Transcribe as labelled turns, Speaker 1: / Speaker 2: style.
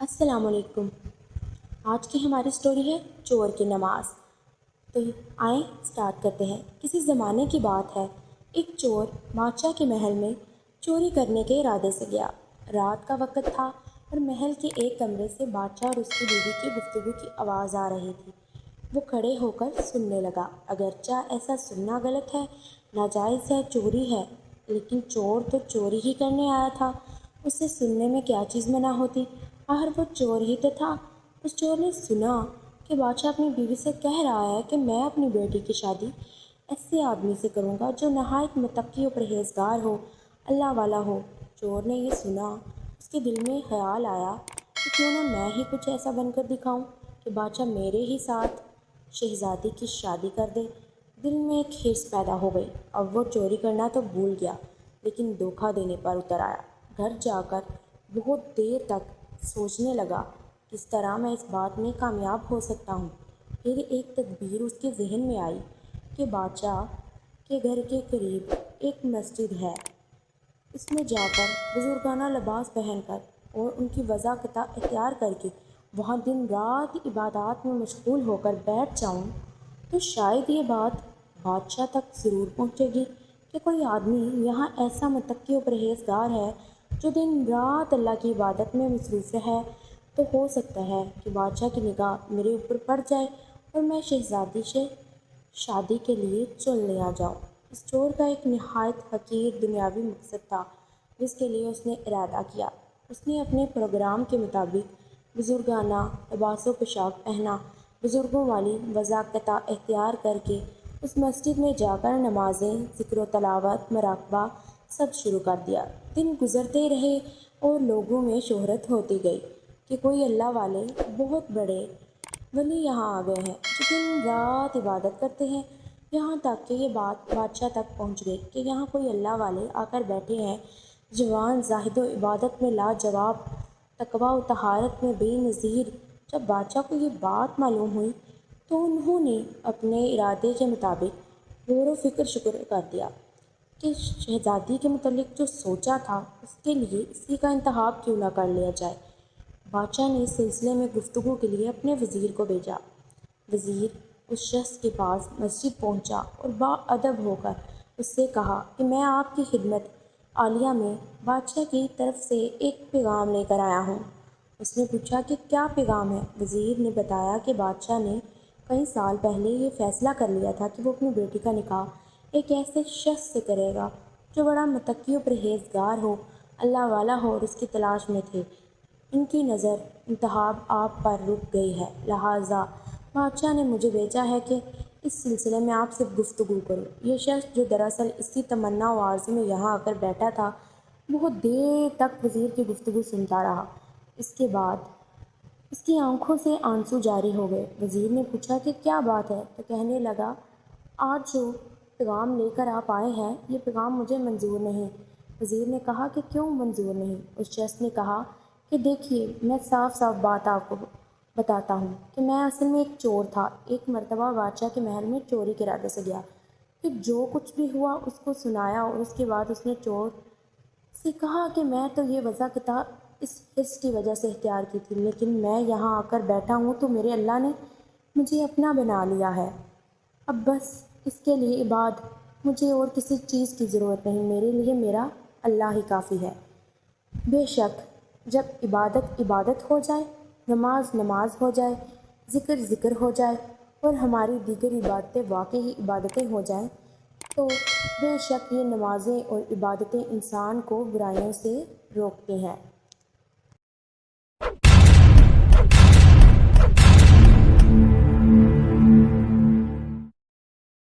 Speaker 1: السلام علیکم۔ آج کی ہماری سٹوری ہے چور کی نماز۔ تو آئیں سٹارٹ کرتے ہیں۔ کسی زمانے کی بات ہے، ایک چور بادشاہ کے محل میں چوری کرنے کے ارادے سے گیا۔ رات کا وقت تھا اور محل کے ایک کمرے سے بادشاہ اور اس کی بیوی کی گفتگو کی آواز آ رہی تھی۔ وہ کھڑے ہو کر سننے لگا۔ اگرچہ ایسا سننا غلط ہے، ناجائز ہے، چوری ہے، لیکن چور تو چوری ہی کرنے آیا تھا، اسے سننے میں کیا چیز منع ہوتی؟ آخر وہ چور ہی تو تھا۔ اس چور نے سنا کہ بادشاہ اپنی بیوی سے کہہ رہا ہے کہ میں اپنی بیٹی کی شادی ایسے آدمی سے کروں گا جو نہایت متقی و پرہیزگار ہو، اللہ والا ہو۔ چور نے یہ سنا، اس کے دل میں خیال آیا کہ کیوں نہ میں ہی کچھ ایسا بن کر دکھاؤں کہ بادشاہ میرے ہی ساتھ شہزادی کی شادی کر دے۔ دل میں ایک حرص پیدا ہو گئی۔ اب وہ چوری کرنا تو بھول گیا، لیکن دھوکہ دینے پر اتر آیا۔ گھر جا کر بہت دیر تک سوچنے لگا کس طرح میں اس بات میں کامیاب ہو سکتا ہوں۔ پھر ایک تدبیر اس کے ذہن میں آئی کہ بادشاہ کے گھر کے قریب ایک مسجد ہے، اس میں جا کر بزرگانہ لباس پہن کر اور ان کی وضاحت اختیار کر کے وہاں دن رات عبادات میں مشغول ہو کر بیٹھ جاؤں تو شاید یہ بات بادشاہ تک ضرور پہنچے گی کہ کوئی آدمی یہاں ایسا متقی و پرہیزگار ہے جو دن رات اللہ کی عبادت میں مصروف ہے۔ تو ہو سکتا ہے کہ بادشاہ کی نگاہ میرے اوپر پڑ جائے اور میں شہزادی سے شادی کے لیے چن لیا جاؤں۔ اس چور کا ایک نہایت حقیر دنیاوی مقصد تھا جس کے لیے اس نے ارادہ کیا۔ اس نے اپنے پروگرام کے مطابق بزرگانہ لباس و پوشاک پہنا، بزرگوں والی وضاحت اختیار کر کے اس مسجد میں جا کر نمازیں، ذکر و تلاوت، مراقبہ سب شروع کر دیا۔ دن گزرتے رہے اور لوگوں میں شہرت ہوتی گئی کہ کوئی اللہ والے بہت بڑے ولی یہاں آ گئے ہیں جو دن رات عبادت کرتے ہیں۔ یہاں تک کہ یہ بات بادشاہ تک پہنچ گئی کہ یہاں کوئی اللہ والے آ کر بیٹھے ہیں، جوان، زاہد و عبادت میں لاجواب، تقویٰ و طہارت میں بے نظیر۔ جب بادشاہ کو یہ بات معلوم ہوئی تو انہوں نے اپنے ارادے کے مطابق غور و فکر کر دیا کہ شہزادی کے متعلق جو سوچا تھا اس کے لیے اسی کا انتخاب کیوں نہ کر لیا جائے۔ بادشاہ نے اس سلسلے میں گفتگو کے لیے اپنے وزیر کو بھیجا۔ وزیر اس شخص کے پاس مسجد پہنچا اور باادب ہو کر اس سے کہا کہ میں آپ کی خدمت عالیہ میں بادشاہ کی طرف سے ایک پیغام لے کر آیا ہوں۔ اس نے پوچھا کہ کیا پیغام ہے؟ وزیر نے بتایا کہ بادشاہ نے کئی سال پہلے یہ فیصلہ کر لیا تھا کہ وہ اپنی بیٹی کا نکاح ایک ایسے شخص سے کرے گا جو بڑا متقی و پرہیزگار ہو، اللہ والا ہو، اور اس کی تلاش میں تھے۔ ان کی نظر انتخاب آپ پر رک گئی ہے، لہٰذا بادشاہ نے مجھے بھیجا ہے کہ اس سلسلے میں آپ سے گفتگو کروں۔ یہ شخص جو دراصل اسی تمنا و آرزو میں یہاں آ کر بیٹھا تھا بہت دیر تک وزیر کی گفتگو سنتا رہا۔ اس کے بعد اس کی آنکھوں سے آنسو جاری ہو گئے۔ وزیر نے پوچھا کہ کیا بات ہے تو کہنے لگا، آج جو پیغام لے کر آپ آئے ہیں یہ پیغام مجھے منظور نہیں۔ وزیر نے کہا کہ کیوں منظور نہیں؟ اس شخص نے کہا کہ دیکھیے، میں صاف صاف بات آپ کو بتاتا ہوں کہ میں اصل میں ایک چور تھا۔ ایک مرتبہ بادشاہ کے محل میں چوری کے ارادے سے گیا کہ جو کچھ بھی ہوا اس کو سنایا، اور اس کے بعد اس نے چور سے کہا کہ میں تو یہ وضاحت اس حرص کی وجہ سے اختیار کی تھی، لیکن میں یہاں آ کر بیٹھا ہوں تو میرے اللہ نے مجھے اپنا بنا لیا ہے۔ اب بس اس کے لیے بعد مجھے اور کسی چیز کی ضرورت نہیں، میرے لیے میرا اللہ ہی کافی ہے۔ بے شک جب عبادت عبادت ہو جائے، نماز نماز ہو جائے، ذکر ذکر ہو جائے اور ہماری دیگر عبادتیں واقعی عبادتیں ہو جائیں تو بے شک یہ نمازیں اور عبادتیں انسان کو برائیوں سے روکتی ہیں۔